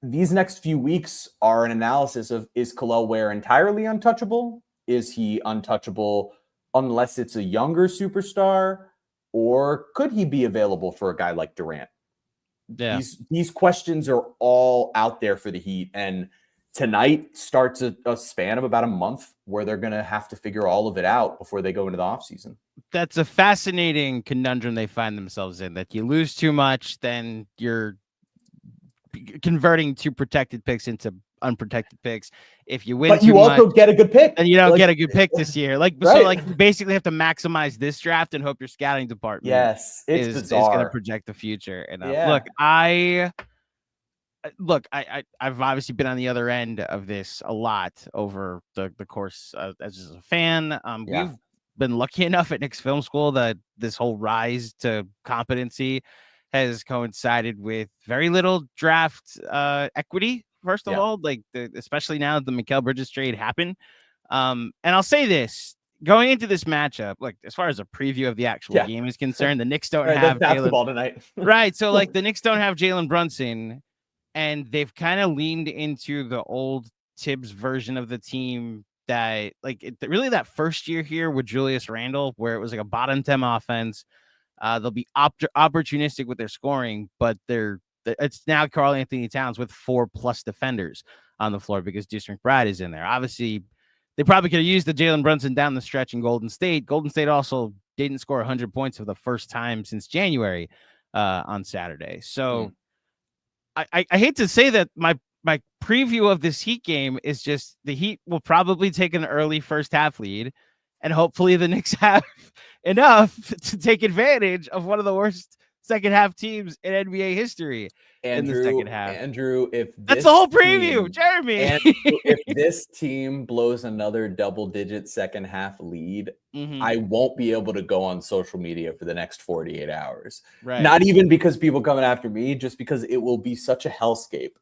these next few weeks are an analysis of, is Kel'el Ware entirely untouchable? Is he untouchable unless it's a younger superstar? Or could he be available for a guy like Durant? Yeah. These questions are all out there for the Heat. And tonight starts a span of about a month where they're going to have to figure all of it out before they go into the offseason. That's a fascinating conundrum they find themselves in, that you lose too much, then you're converting two protected picks into unprotected picks. If you win, but you also get a good pick, and you don't get a good pick this year. Like, right. So like you basically have to maximize this draft and hope your scouting department is going to project the future. And I've obviously been on the other end of this a lot over the course as a fan. We've been lucky enough at Knicks Film School that this whole rise to competency has coincided with very little draft equity. First of all, like especially now that the Mikal Bridges trade happened. And I'll say this, going into this matchup, like as far as a preview of the actual game is concerned, the Knicks don't have basketball tonight. Right. So like the Knicks don't have Jalen Brunson, and they've kind of leaned into the old Tibbs version of the team that really that first year here with Julius Randle, where it was like a bottom 10 offense. They'll be opportunistic with their scoring, but it's now Karl Anthony Towns with 4+ defenders on the floor because Deuce McBride is in there. Obviously, they probably could have used the Jalen Brunson down the stretch in Golden State. Golden State also didn't score 100 points for the first time since January on Saturday. So I hate to say that my preview of this Heat game is just the Heat will probably take an early first half lead, and hopefully the Knicks have enough to take advantage of one of the worst second half teams in NBA history in the second half. Andrew, that's the whole preview, Jeremy. Andrew, if this team blows another double-digit second half lead, I won't be able to go on social media for the next 48 hours. Right. Not even because people coming after me, just because it will be such a hellscape.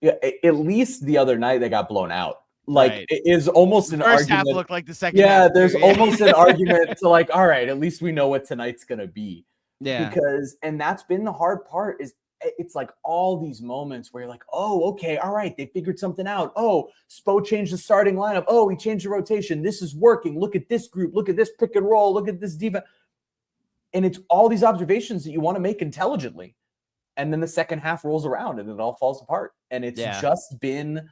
At least the other night they got blown out. Like it is almost an argument. First half looked like the second half. There's almost an argument to like, all right, at least we know what tonight's gonna be. Yeah. And that's been the hard part, is it's like all these moments where you're like, oh, okay, all right, they figured something out. Oh, Spo changed the starting lineup. Oh, he changed the rotation. This is working. Look at this group. Look at this pick and roll. Look at this defense. And it's all these observations that you want to make intelligently. And then the second half rolls around and it all falls apart. And it's just been,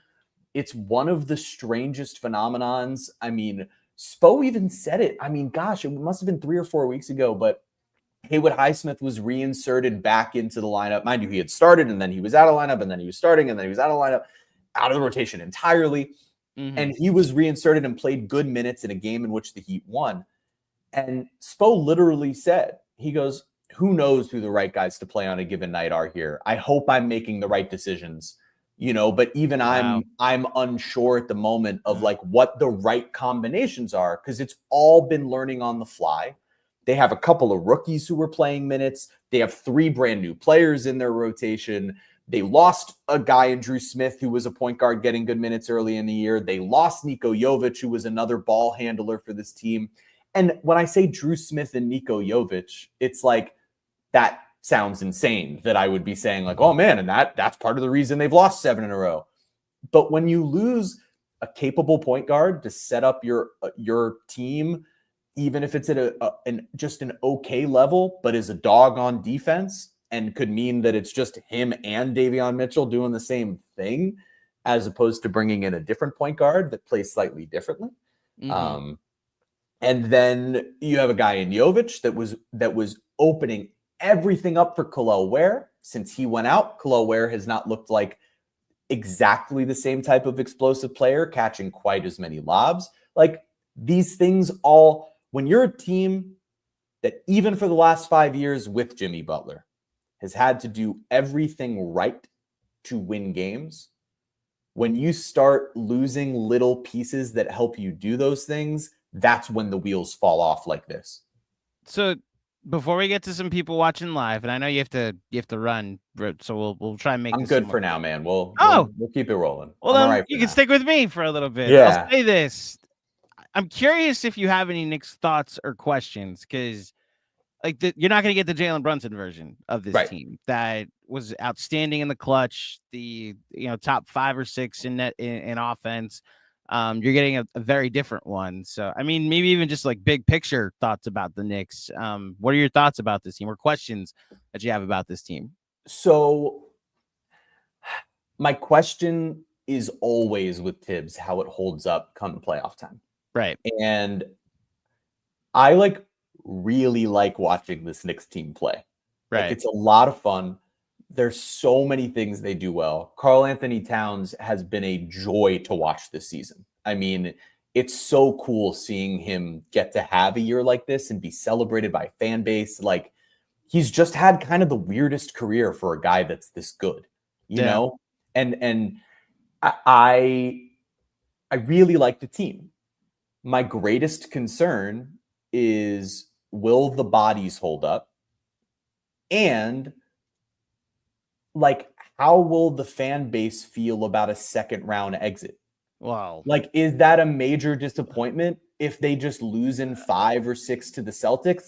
it's one of the strangest phenomenons. I mean, Spo even said it. I mean, gosh, it must have been 3 or 4 weeks ago, but Haywood Highsmith was reinserted back into the lineup. Mind you, he had started and then he was out of lineup and then he was starting and then he was out of lineup, out of the rotation entirely. And he was reinserted and played good minutes in a game in which the Heat won. And Spo literally said, he goes, who knows who the right guys to play on a given night are here. I hope I'm making the right decisions, but even I'm unsure at the moment of like what the right combinations are, because it's all been learning on the fly. They have a couple of rookies who were playing minutes. They have 3 brand new players in their rotation. They lost a guy in Drew Smith, who was a point guard getting good minutes early in the year. They lost Niko Jovic, who was another ball handler for this team. And when I say Drew Smith and Niko Jovic, it's like, that sounds insane that I would be saying like, oh man, and that's part of the reason they've lost 7 in a row. But when you lose a capable point guard to set up your team, even if it's at just an okay level, but is a dog on defense and could mean that it's just him and Davion Mitchell doing the same thing, as opposed to bringing in a different point guard that plays slightly differently. And then you have a guy in Jovic that was opening everything up for Kel'el Ware. Since he went out, Kel'el Ware has not looked like exactly the same type of explosive player, catching quite as many lobs. Like these things all, when you're a team that even for the last 5 years with Jimmy Butler has had to do everything right to win games, when you start losing little pieces that help you do those things, that's when the wheels fall off like this. So before we get to some people watching live, and I know you have to run, so we'll try and make I'm this good somewhat for now, quick. man. We'll keep it rolling. Well, I'm all then right for you can now. stick with me for a little bit. I'll Yeah. say this. I'm curious if you have any Knicks thoughts or questions, because you're not going to get the Jalen Brunson version of this team that was outstanding in the clutch, the top 5 or 6 in net in offense. You're getting a very different one. So, I mean, maybe even just like big picture thoughts about the Knicks. What are your thoughts about this team, or questions that you have about this team? So my question is always with Tibbs, how it holds up come playoff time. Right. And I really like watching this Knicks team play. Right. It's a lot of fun. There's so many things they do well. Karl Anthony Towns has been a joy to watch this season. I mean, it's so cool seeing him get to have a year like this and be celebrated by a fan base. He's just had kind of the weirdest career for a guy that's this good, you know? And I really like the team. My greatest concern is, will the bodies hold up? And how will the fan base feel about a second round exit? Wow. Is that a major disappointment if they just lose in 5 or 6 to the Celtics?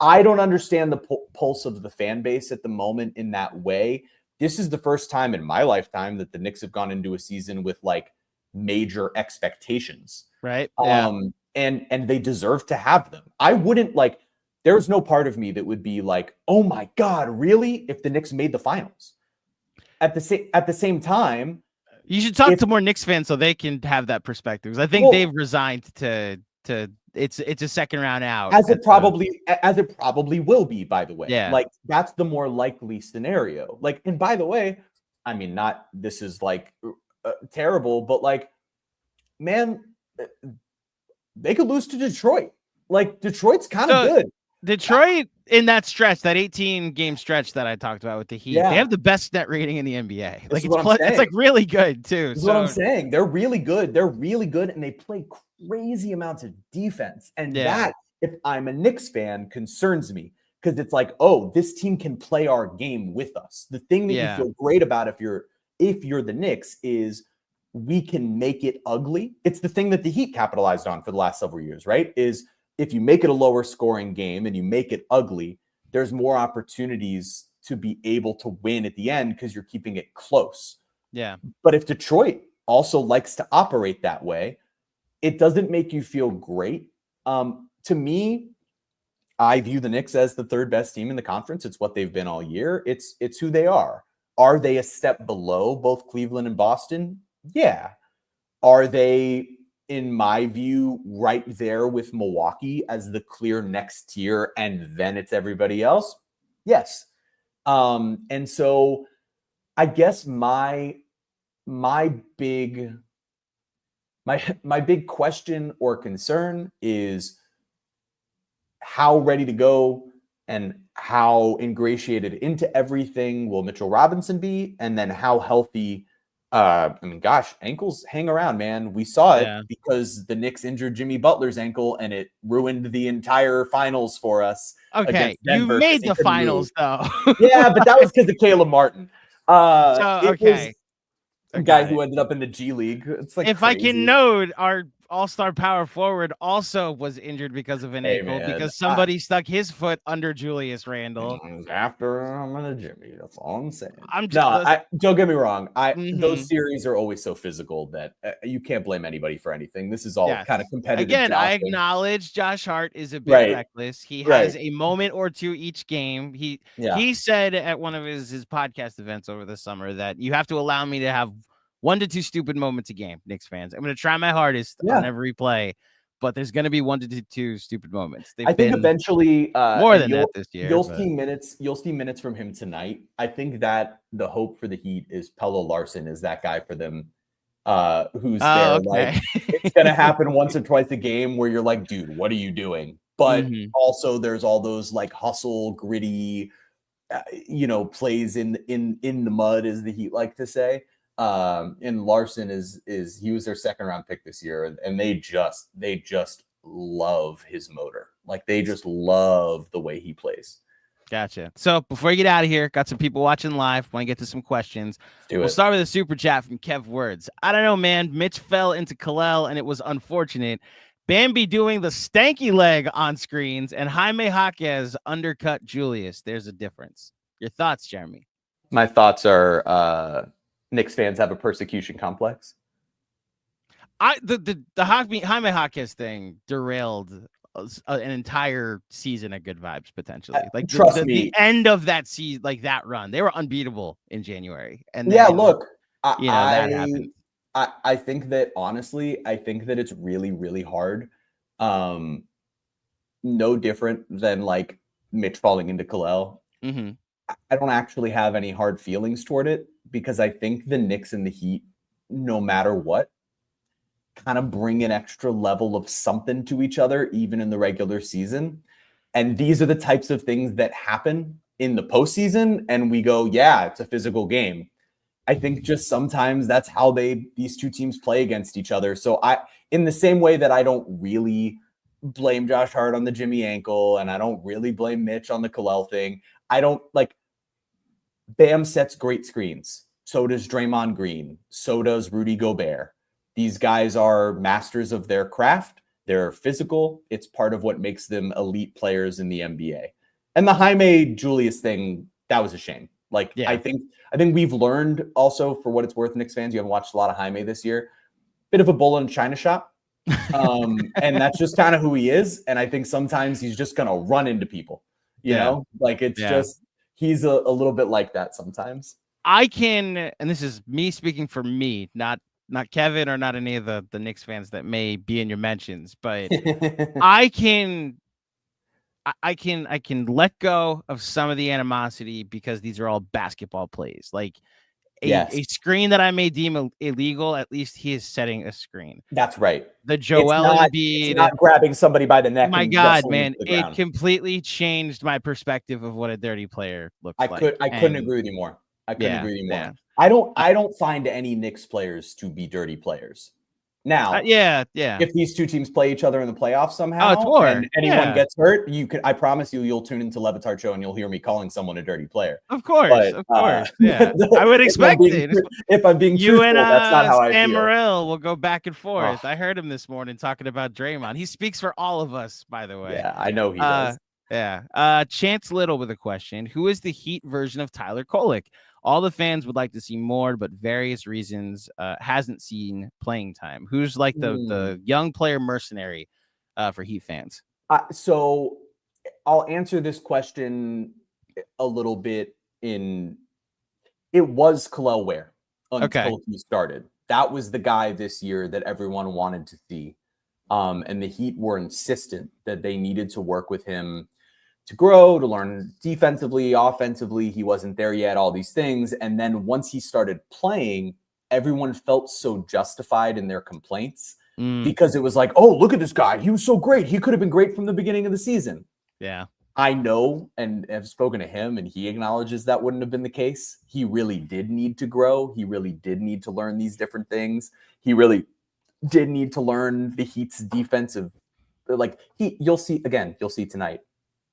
I don't understand the pulse of the fan base at the moment in that way. This is the first time in my lifetime that the Knicks have gone into a season with major expectations. Right. And they deserve to have them. I wouldn't there's no part of me that would be oh my God, really? If the Knicks made the finals. At the same time, you should talk to more Knicks fans so they can have that perspective. Because I think they've resigned to it's a second round out. As it probably will be, by the way. Yeah. That's the more likely scenario. And by the way, I mean, not this is terrible, but man, they could lose to Detroit. Detroit's kind of good. Detroit in that stretch, that 18-game stretch that I talked about with the Heat, they have the best net rating in the NBA. It's really good too. That's what I'm saying. They're really good. They're really good, and they play crazy amounts of defense. And that, if I'm a Knicks fan, concerns me, because it's this team can play our game with us. The thing that you feel great about if you're the Knicks is we can make it ugly. It's the thing that the Heat capitalized on for the last several years, right? Is if you make it a lower scoring game and you make it ugly, there's more opportunities to be able to win at the end because you're keeping it close. Yeah. But if Detroit also likes to operate that way, it doesn't make you feel great. To me, I view the Knicks as the 3rd best team in the conference. It's what they've been all year. It's who they are. Are they a step below both Cleveland and Boston? Yeah. Are they, in my view, right there with Milwaukee as the clear next tier, and then it's everybody else? Yes. And so I guess my big question or concern is how ready to go and how ingratiated into everything will Mitchell Robinson be, and then how healthy. Ankles hang around, man. We saw it because the Knicks injured Jimmy Butler's ankle, and it ruined the entire finals for us. Okay, you made the finals, though. Yeah, but that was because of Caleb Martin. Okay. A guy who ended up in the G League. It's if crazy. I can note, our all-star power forward also was injured because of an ankle because somebody stuck his foot under Julius Randle. After I'm in a Jimmy, that's all I'm saying. Don't get me wrong. Those series are always so physical that you can't blame anybody for anything. This is all kind of competitive. Again, I acknowledge Josh Hart is a bit reckless. He has a moment or two each game. He said at one of his podcast events over the summer that you have to allow me to have 1 to 2 stupid moments a game, Knicks fans. I'm going to try my hardest on every play, but there's going to be 1 to 2 stupid moments. I think eventually more than that this year. You'll see minutes from him tonight. I think that the hope for the Heat is Pelle Larsson is that guy for them who's there. Okay. It's going to happen once or twice a game where you're like, dude, what are you doing? But also there's all those hustle, gritty, plays in the mud, as the Heat like to say. And Larson he was their 2nd round pick this year, and they just love his motor. Like they just love the way he plays. Gotcha. So before you get out of here, got some people watching live. Want to get to some questions. We'll start with a super chat from Kev Words. I don't know, man. Mitch fell into Kalel, and it was unfortunate. Bambi doing the stanky leg on screens, and Jaime Jaquez undercut Julius. There's a difference. Your thoughts, Jeremy? My thoughts are Knicks fans have a persecution complex. The Jaime Jaquez thing derailed an entire season of good vibes potentially. Like trust me, the end of that season, like that run, they were unbeatable in January. And yeah, then, look, that happened. I think that honestly, I think that it's really, really hard. No different than like Mitch falling into Kalel. Mm-hmm. I don't actually have any hard feelings toward it because I think the Knicks and the Heat, no matter what, kind of bring an extra level of something to each other, even in the regular season. And these are the types of things that happen in the postseason. And we go, yeah, it's a physical game. I think just sometimes that's how these two teams play against each other. So in the same way that I don't really blame Josh Hart on the Jimmy ankle, and I don't really blame Mitch on the Kalel thing. I don't like Bam sets great screens. So does Draymond Green. So does Rudy Gobert. These guys are masters of their craft. They're physical. It's part of what makes them elite players in the NBA. And the Jaime Julius thing, that was a shame. Like, yeah. I think we've learned also, for what it's worth, Knicks fans, you haven't watched a lot of Jaime this year, bit of a bull in a china shop. And that's just kind of who he is. And I think sometimes he's just going to run into people, you know, like it's just, he's a little bit like that sometimes. And this is me speaking for me, not Kevin or not any of the Knicks fans that may be in your mentions, but I can let go of some of the animosity because these are all basketball plays. Like a screen that I may deem illegal, at least he is setting a screen. That's right. The Joel Embiid, not grabbing somebody by the neck. My God, man, it completely changed my perspective of what a dirty player looks like. I couldn't agree with you more. Yeah. I don't find any Knicks players to be dirty players. Now, if these two teams play each other in the playoffs somehow, and anyone gets hurt, I promise you'll tune into Le Batard Show and you'll hear me calling someone a dirty player. Of course. Yeah, I would expect it. If I'm being truthful, that's not how I feel. Sam Morril will go back and forth. I heard him this morning talking about Draymond. He speaks for all of us, by the way. Yeah, I know he does. Yeah. Chance Little with a question. Who is the Heat version of Tyler Kolek? All the fans would like to see more, but various reasons hasn't seen playing time. Who's like the young player mercenary for Heat fans? So I'll answer this question a little bit it was Kel'el Ware until he started. That was the guy this year that everyone wanted to see. And the Heat were insistent that they needed to work with him to grow, to learn defensively, offensively. He wasn't there yet, all these things. And then once he started playing, everyone felt so justified in their complaints because it was like, oh, look at this guy. He was so great. He could have been great from the beginning of the season. Yeah. I know and have spoken to him, and he acknowledges that wouldn't have been the case. He really did need to grow. He really did need to learn these different things. He really did need to learn the Heat's defensive. Like you'll see tonight.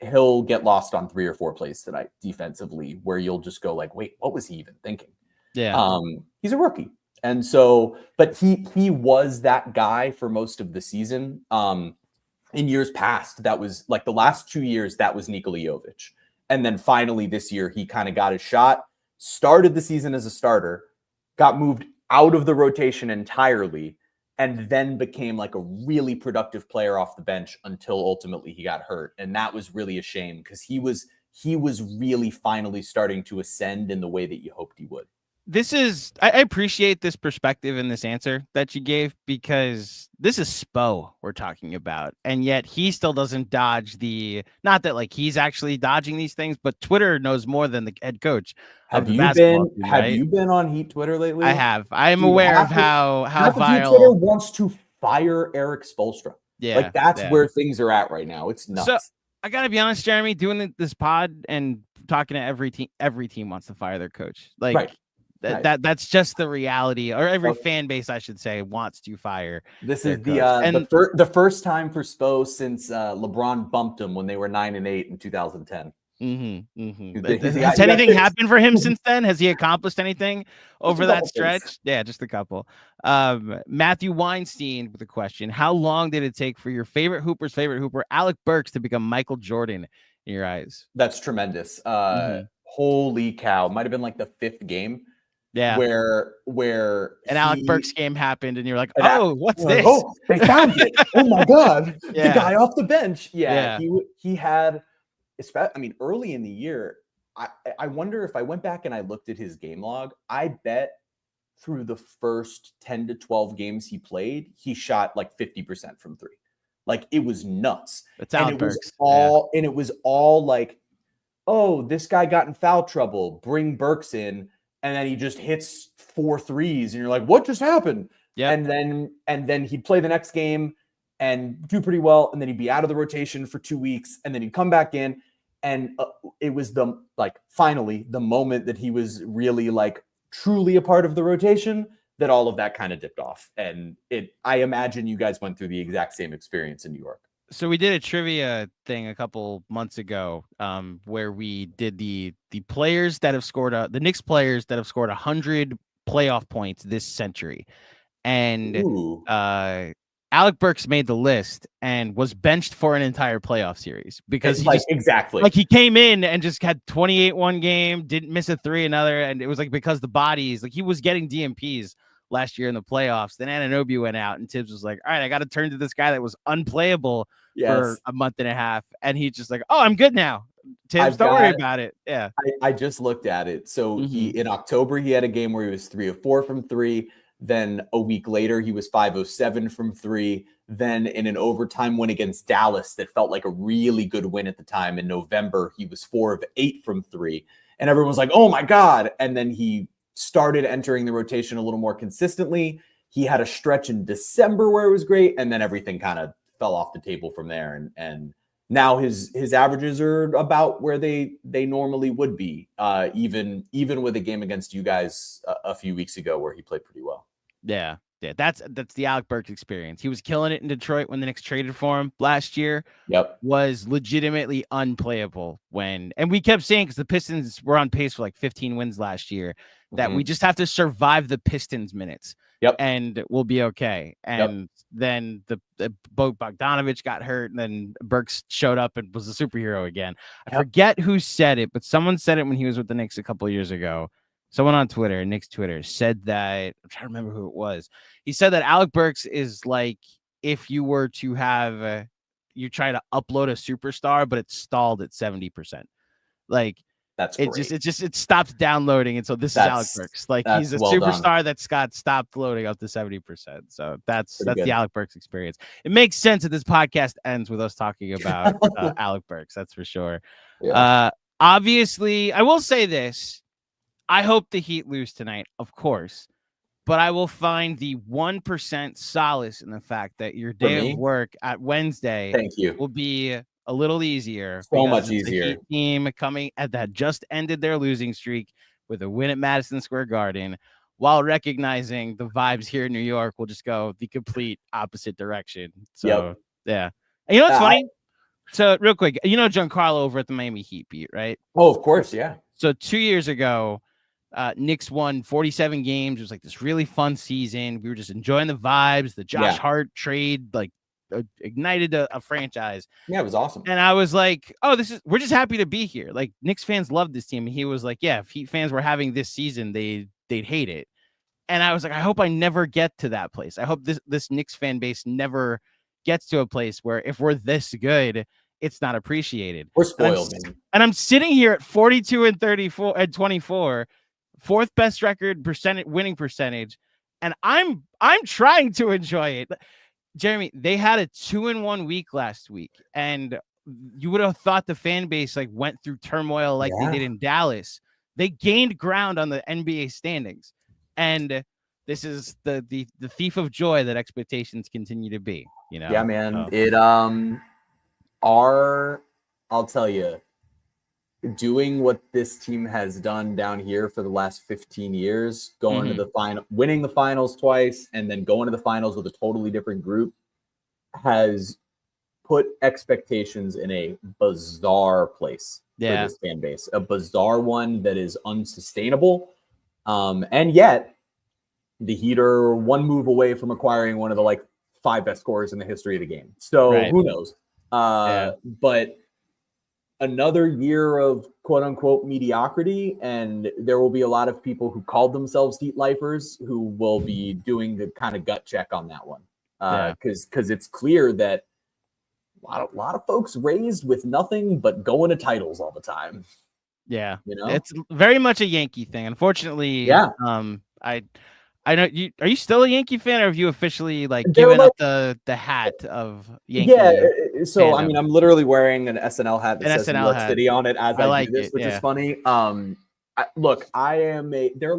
He'll get lost on 3 or 4 plays tonight defensively where you'll just go like, wait, what was he even thinking? Yeah. He's a rookie. And so, but he was that guy for most of the season. In years past, that was like the last 2 years, that was Nikola Jovic. And then finally this year, he kind of got his shot, started the season as a starter, got moved out of the rotation entirely, and then became like a really productive player off the bench until ultimately he got hurt. And that was really a shame because he was really finally starting to ascend in the way that you hoped he would. I appreciate this perspective and this answer that you gave because this is Spo we're talking about. And yet he still doesn't dodge not that like he's actually dodging these things, but Twitter knows more than the head coach. Have you been on Heat Twitter lately? I have. I'm aware of how vile Twitter wants to fire Eric Spoelstra. Yeah. Like that's where things are at right now. It's nuts. So I gotta be honest, Jeremy, doing this pod and talking to every team wants to fire their coach. Like That's just the reality, or every fan base, I should say, wants to fire. This is the first time for Spo since LeBron bumped him when they were 9-8 in 2010. Has anything happened for him since then? Has he accomplished anything over that stretch? Things. Yeah, just a couple. Matthew Weinstein with a question: how long did it take for your favorite Hooper, Alec Burks, to become Michael Jordan in your eyes? That's tremendous. Holy cow! Might have been like the 5th game. Yeah, where an Alec Burks game happened, and you're like, "Oh, what's this? Oh, they found it! Oh my god, the guy off the bench!" Yeah. He had. I mean, early in the year, I wonder if I went back and I looked at his game log. I bet through the first 10 to 12 games he played, he shot like 50% from 3. Like, it was nuts. It's Alec Burks. And it was all like, oh, this guy got in foul trouble. Bring Burks in. And then he just hits 4 threes, and you're like, what just happened? Yeah. And then he'd play the next game and do pretty well, and then he'd be out of the rotation for 2 weeks, and then he'd come back in, and it was finally the moment that he was really like truly a part of the rotation, that all of that kind of dipped off. And I imagine you guys went through the exact same experience in New York. So we did a trivia thing a couple months ago, where we did the players that have scored the Knicks players that have scored 100 playoff points this century, and Alec Burks made the list and was benched for an entire playoff series because he came in and just had 28 one game, didn't miss a 3 another, and it was like because the bodies, like, he was getting DMPs last year in the playoffs. Then Anunoby went out, and Tibbs was like, all right, I got to turn to this guy that was unplayable for a month and a half. And he's just like, oh, I'm good now. Tibbs, don't worry about it. Yeah. I just looked at it. So in October, he had a game where he was 3 of 4 from 3. Then a week later, he was 5 of 7 from 3. Then in an overtime win against Dallas that felt like a really good win at the time in November, he was 4 of 8 from 3. And everyone was like, oh my God. And then he started entering the rotation a little more consistently. He had a stretch in December where it was great, and then everything kind of fell off the table from there. And now his averages are about where they normally would be, even with a game against you guys a few weeks ago where he played pretty well. Yeah. That's the Alec Burks experience. He was killing it in Detroit when the Knicks traded for him last year. Yep. Was legitimately unplayable and we kept saying, because the Pistons were on pace for like 15 wins last year, that we just have to survive the Pistons minutes. Yep. And we'll be okay. And then the Bogdanovich got hurt, and then Burks showed up and was a superhero again. I forget who said it, but someone said it when he was with the Knicks a couple of years ago. Someone on Twitter, Knicks Twitter, said that, I'm trying to remember who it was. He said that Alec Burks is like if you were to have, you try to upload a superstar, but it's stalled at 70%. Like, that's it great. It stopped downloading, and so this is Alec Burks. Like, he's a superstar that's got stopped loading up to 70%. So that's the Alec Burks experience. It makes sense that this podcast ends with us talking about Alec Burks. That's for sure. Yeah. Obviously, I will say this. I hope the Heat lose tonight, of course, but I will find the 1% solace in the fact that your day of work at Wednesday will be a little easier. So much easier. The Heat team coming that just ended their losing streak with a win at Madison Square Garden, while recognizing the vibes here in New York will just go the complete opposite direction. So, yeah. And you know what's funny? So, real quick, you know Giancarlo over at the Miami Heat beat, right? Oh, of course, yeah. So 2 years ago, Knicks won 47 games. It was like this really fun season. We were just enjoying the vibes. The Josh Hart trade like ignited a franchise. Yeah, it was awesome. And I was like, oh, we're just happy to be here. Like, Knicks fans love this team. And he was like, yeah, if Heat fans were having this season, they'd hate it. And I was like, I hope I never get to that place. I hope this Knicks fan base never gets to a place where if we're this good, it's not appreciated. We're spoiled. And I'm sitting here at 42 and 34 and 24. 4th best record winning percentage, and I'm trying to enjoy it. Jeremy, they had a 2-1 week last week, and you would have thought the fan base like went through turmoil like they did in Dallas. They gained ground on the NBA standings, and this is the thief of joy that expectations continue to be. You know? Yeah, man. I'll tell you. doing what this team has done down here for the last 15 years, going to the final, winning the finals twice, and then going to the finals with a totally different group, has put expectations in a bizarre place for this fan base, a bizarre one that is unsustainable. And yet the Heat are one move away from acquiring one of the 5 best scorers in the history of the game. So who knows? But another year of quote unquote mediocrity, and there will be a lot of people who called themselves Heat lifers who will be doing the kind of gut check on that one. Because it's clear that a lot of folks raised with nothing but going to titles all the time. Yeah, it's very much a Yankee thing. Unfortunately, I know you. Are you still a Yankee fan, or have you officially given up the hat of Yankee? Yeah, so I mean, I'm literally wearing an SNL hat that says New York City on it as I do this, which is funny. Look, they're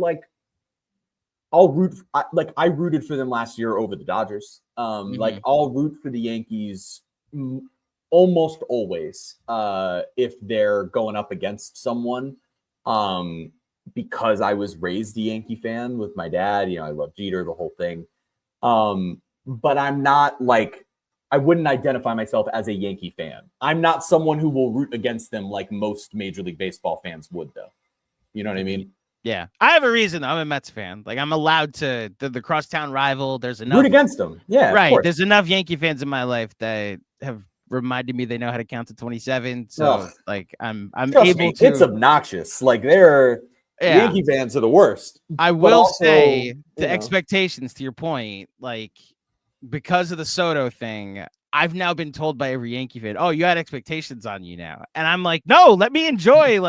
I rooted for them last year over the Dodgers. I'll root for the Yankees almost always if they're going up against someone. Because I was raised a Yankee fan with my dad, I love Jeter, the whole thing. But I'm not I wouldn't identify myself as a Yankee fan. I'm not someone who will root against them like most Major League Baseball fans would, though. You know what I mean? Yeah, I have a reason. I'm a Mets fan. I'm allowed to the crosstown rival. There's enough root against them. Yeah, right. There's enough Yankee fans in my life that have reminded me they know how to count to 27. So I'm able to. It's obnoxious. Yankee fans are the worst. I will say the expectations, to your point, because of the Soto thing, I've now been told by every Yankee fan, oh, you had expectations on you now. And I'm like, no, let me enjoy.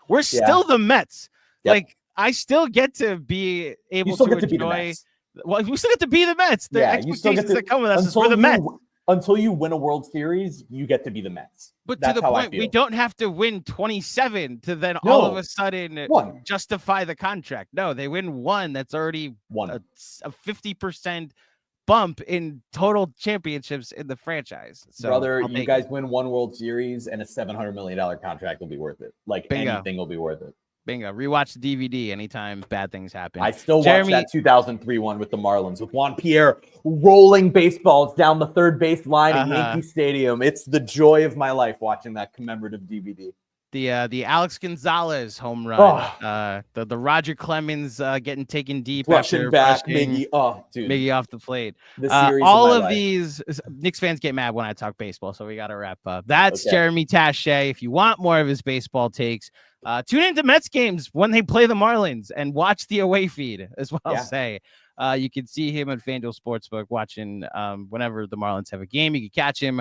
We're still the Mets. Yep. I still get to be able to enjoy. Well, we still get to be the Mets. The expectations that come with us is for the Mets. Until you win a World Series, you get to be the Mets. But that's to the point, we don't have to win 27 to then all of a sudden justify the contract. No, they win one. That's already a 50% bump in total championships in the franchise. So, brother, you guys win one World Series and a $700 million contract will be worth it. Anything will be worth it. Bingo. Rewatch the DVD anytime bad things happen. I still watch that 2003 one with the Marlins with Juan Pierre rolling baseballs down the third base line in Yankee Stadium. It's the joy of my life watching that commemorative DVD. The Alex Gonzalez home run. The Roger Clemens getting taken deep rushing back Miggy. Miggy off the plate. All of these Knicks fans get mad when I talk baseball, so we got to wrap up. That's Jeremy Taché. If you want more of his baseball takes, tune into Mets games when they play the Marlins and watch the away feed, is what I'll say. You can see him at FanDuel Sportsbook watching whenever the Marlins have a game. You can catch him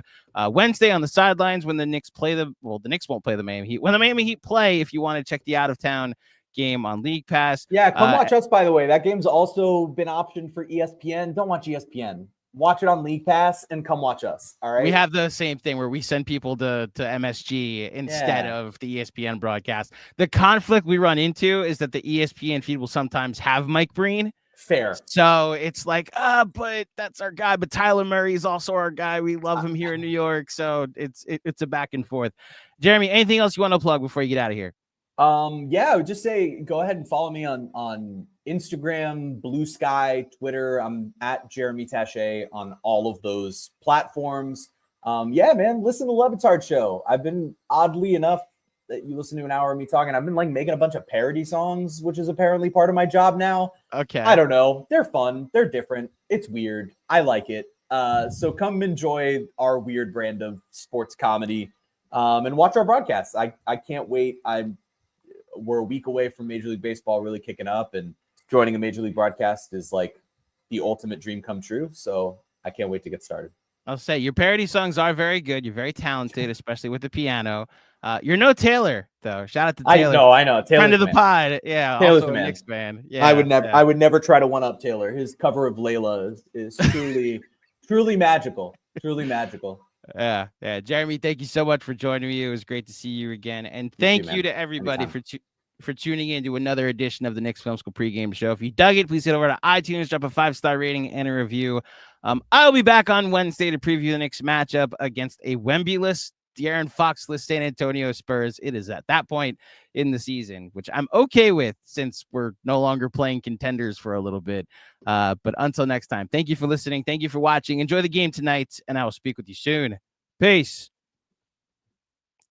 Wednesday on the sidelines when the Knicks play the Knicks won't play the Miami Heat. When the Miami Heat play, if you want to check the out-of-town game on League Pass. Yeah, come watch us, by the way. That game's also been optioned for ESPN. Don't watch ESPN. Watch it on League Pass and come watch us. All right. We have the same thing where we send people to MSG instead of the ESPN broadcast. The conflict we run into is that the ESPN feed will sometimes have Mike Breen. Fair. So it's but that's our guy. But Tyler Murray is also our guy. We love him here in New York. So it's a back and forth. Jeremy, anything else you want to plug before you get out of here? I would just say go ahead and follow me on Instagram, Blue Sky, Twitter. I'm at Jeremy Taché on all of those platforms. Man, listen to Le Batard Show. I've been, oddly enough, that you listen to an hour of me talking, I've been making a bunch of parody songs, which is apparently part of my job now. Okay. I don't know. They're fun. They're different. It's weird. I like it. So come enjoy our weird brand of sports comedy and watch our broadcasts. I can't wait. We're a week away from Major League Baseball really kicking up, and joining a Major League broadcast is the ultimate dream come true. So I can't wait to get started. I'll say your parody songs are very good. You're very talented, especially with the piano. You're no Taylor, though. Shout out to Taylor. I know. Taylor's friend of the pod. Yeah, Taylor's also a Knicks fan. Yeah, I would never try to one up Taylor. His cover of Layla is truly, truly magical. Truly magical. Yeah. Jeremy, thank you so much for joining me. It was great to see you again, and thank you to everybody for tuning in to another edition of the Knicks Film School pregame show. If you dug it, please head over to iTunes, drop a 5-star rating and a review. I'll be back on Wednesday to preview the Knicks matchup against a Wemby-less De'Aaron Fox-less San Antonio Spurs. It is at that point in the season, which I'm okay with since we're no longer playing contenders for a little bit. But until next time, thank you for listening. Thank you for watching. Enjoy the game tonight, and I will speak with you soon. Peace.